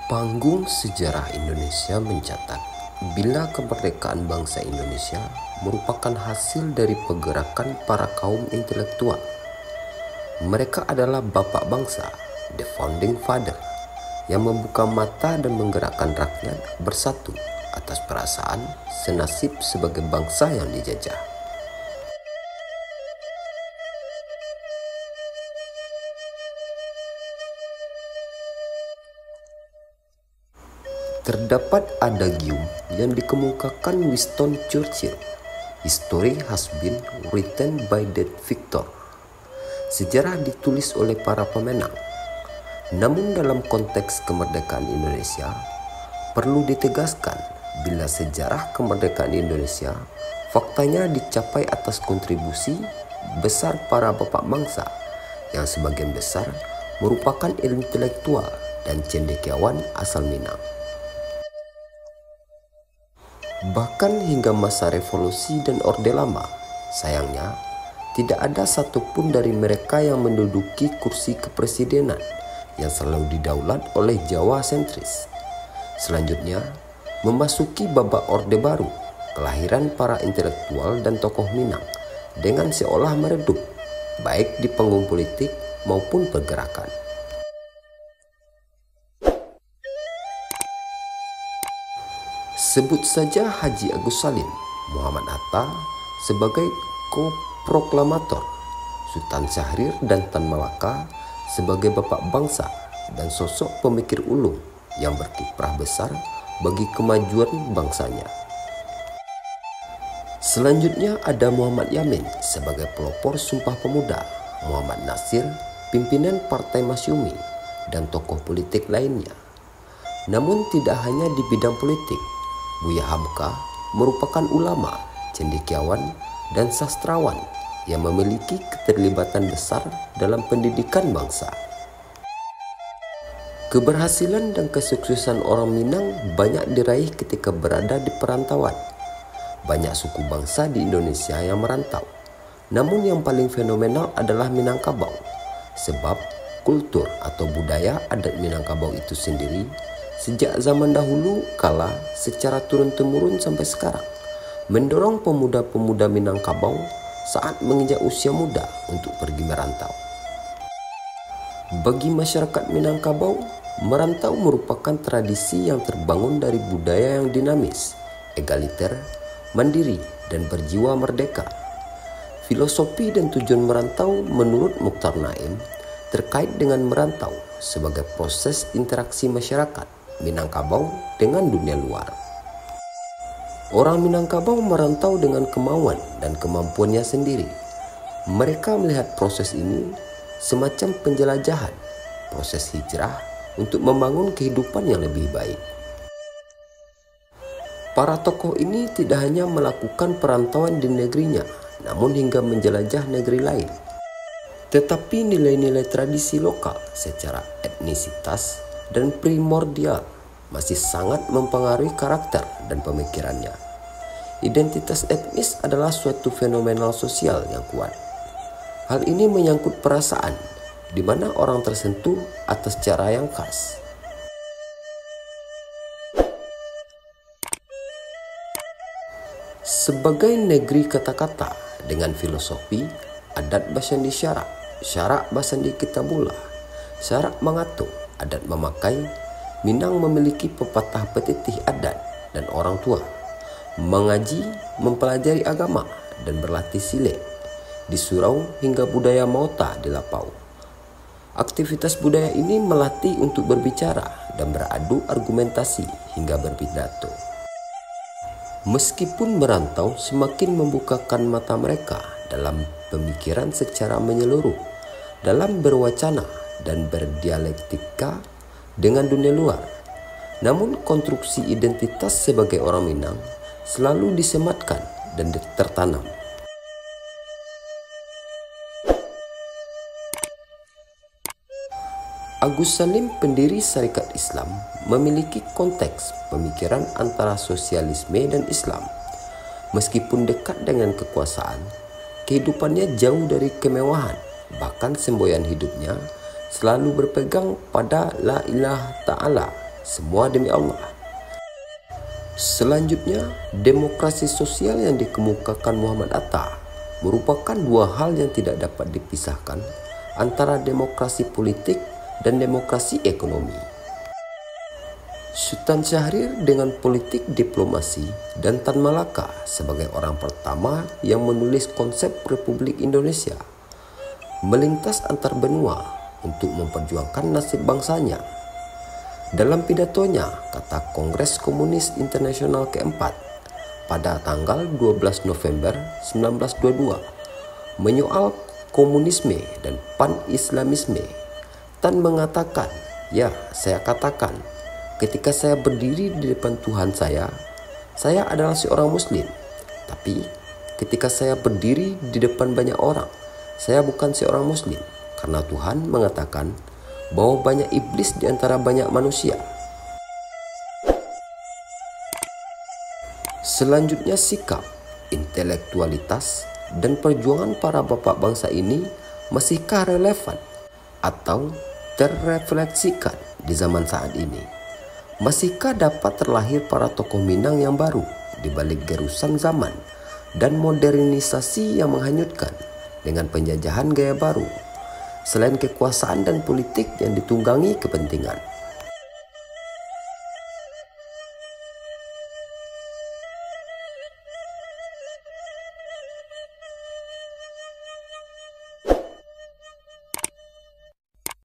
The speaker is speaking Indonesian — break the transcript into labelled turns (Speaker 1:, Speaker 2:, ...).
Speaker 1: Panggung sejarah Indonesia mencatat, bila kemerdekaan bangsa Indonesia merupakan hasil dari pergerakan para kaum intelektual. Mereka adalah bapak bangsa, the founding father, yang membuka mata dan menggerakkan rakyat bersatu atas perasaan senasib sebagai bangsa yang dijajah. Terdapat adagium yang dikemukakan Winston Churchill, "History has been written by the victor." Sejarah ditulis oleh para pemenang. Namun dalam konteks kemerdekaan Indonesia, perlu ditegaskan bila sejarah kemerdekaan Indonesia faktanya dicapai atas kontribusi besar para bapak bangsa yang sebagian besar merupakan intelektual dan cendekiawan asal Minang. Bahkan hingga masa revolusi dan Orde Lama, sayangnya tidak ada satupun dari mereka yang menduduki kursi kepresidenan yang selalu didaulat oleh Jawa sentris. Selanjutnya, memasuki babak Orde Baru, kelahiran para intelektual dan tokoh Minang dengan seolah meredup, baik di panggung politik maupun pergerakan. Sebut saja Haji Agus Salim, Muhammad Hatta sebagai ko-proklamator, Sultan Syahrir dan Tan Malaka sebagai bapak bangsa dan sosok pemikir ulung yang berkiprah besar bagi kemajuan bangsanya. Selanjutnya ada Muhammad Yamin sebagai pelopor Sumpah Pemuda, Muhammad Nasir, pimpinan Partai Masyumi, dan tokoh politik lainnya. Namun tidak hanya di bidang politik, Buya Hamka merupakan ulama, cendekiawan, dan sastrawan yang memiliki keterlibatan besar dalam pendidikan bangsa. Keberhasilan dan kesuksesan orang Minang banyak diraih ketika berada di perantauan. Banyak suku bangsa di Indonesia yang merantau. Namun yang paling fenomenal adalah Minangkabau, sebab kultur atau budaya adat Minangkabau itu sendiri sejak zaman dahulu kala secara turun-temurun sampai sekarang mendorong pemuda-pemuda Minangkabau saat menginjak usia muda untuk pergi merantau. Bagi masyarakat Minangkabau, merantau merupakan tradisi yang terbangun dari budaya yang dinamis, egaliter, mandiri, dan berjiwa merdeka. Filosofi dan tujuan merantau menurut Mukhtar Naim terkait dengan merantau sebagai proses interaksi masyarakat Minangkabau dengan dunia luar. Orang Minangkabau merantau dengan kemauan dan kemampuannya sendiri. Mereka melihat proses ini semacam penjelajahan, proses hijrah untuk membangun kehidupan yang lebih baik. Para tokoh ini tidak hanya melakukan perantauan di negerinya, namun hingga menjelajah negeri lain. Tetapi nilai-nilai tradisi lokal secara etnisitas dan primordial masih sangat mempengaruhi karakter dan pemikirannya. Identitas etnis adalah suatu fenomenal sosial yang kuat. Hal ini menyangkut perasaan, di mana orang tersentuh atas cara yang khas. Sebagai negeri kata-kata dengan filosofi, adat basandi syarak, syarak basandi kitabullah, syarak mengatur, adat memakai, Minang memiliki pepatah petitih adat dan orang tua, mengaji, mempelajari agama, dan berlatih silat, di surau hingga budaya Mauta di Lapau. Aktivitas budaya ini melatih untuk berbicara dan beradu argumentasi hingga berpidato. Meskipun merantau semakin membukakan mata mereka dalam pemikiran secara menyeluruh, dalam berwacana dan berdialektika dengan dunia luar, namun konstruksi identitas sebagai orang Minang selalu disematkan dan tertanam. Agus Salim, pendiri Syarikat Islam, memiliki konteks pemikiran antara sosialisme dan Islam. Meskipun dekat dengan kekuasaan, kehidupannya jauh dari kemewahan, bahkan semboyan hidupnya selalu berpegang pada la ilaha ta'ala semua demi Allah. Selanjutnya, demokrasi sosial yang dikemukakan Muhammad Atta merupakan dua hal yang tidak dapat dipisahkan antara demokrasi politik dan demokrasi ekonomi. Sultan Syahrir dengan politik diplomasi dan Tan Malaka sebagai orang pertama yang menulis konsep Republik Indonesia melintas antar benua untuk memperjuangkan nasib bangsanya. Dalam pidatonya, kata Kongres Komunis Internasional keempat pada tanggal 12 November 1922 menyoal komunisme dan pan-islamisme, Tan mengatakan, "Ya, saya katakan, ketika saya berdiri di depan Tuhan saya adalah seorang muslim. Tapi ketika saya berdiri di depan banyak orang, saya bukan seorang muslim. Karena Tuhan mengatakan bahwa banyak iblis di antara banyak manusia." Selanjutnya, sikap, intelektualitas, dan perjuangan para bapak bangsa ini masihkah relevan atau terrefleksikan di zaman saat ini? Masihkah dapat terlahir para tokoh Minang yang baru di balik gerusan zaman dan modernisasi yang menghanyutkan dengan penjajahan gaya baru, selain kekuasaan dan politik yang ditunggangi kepentingan?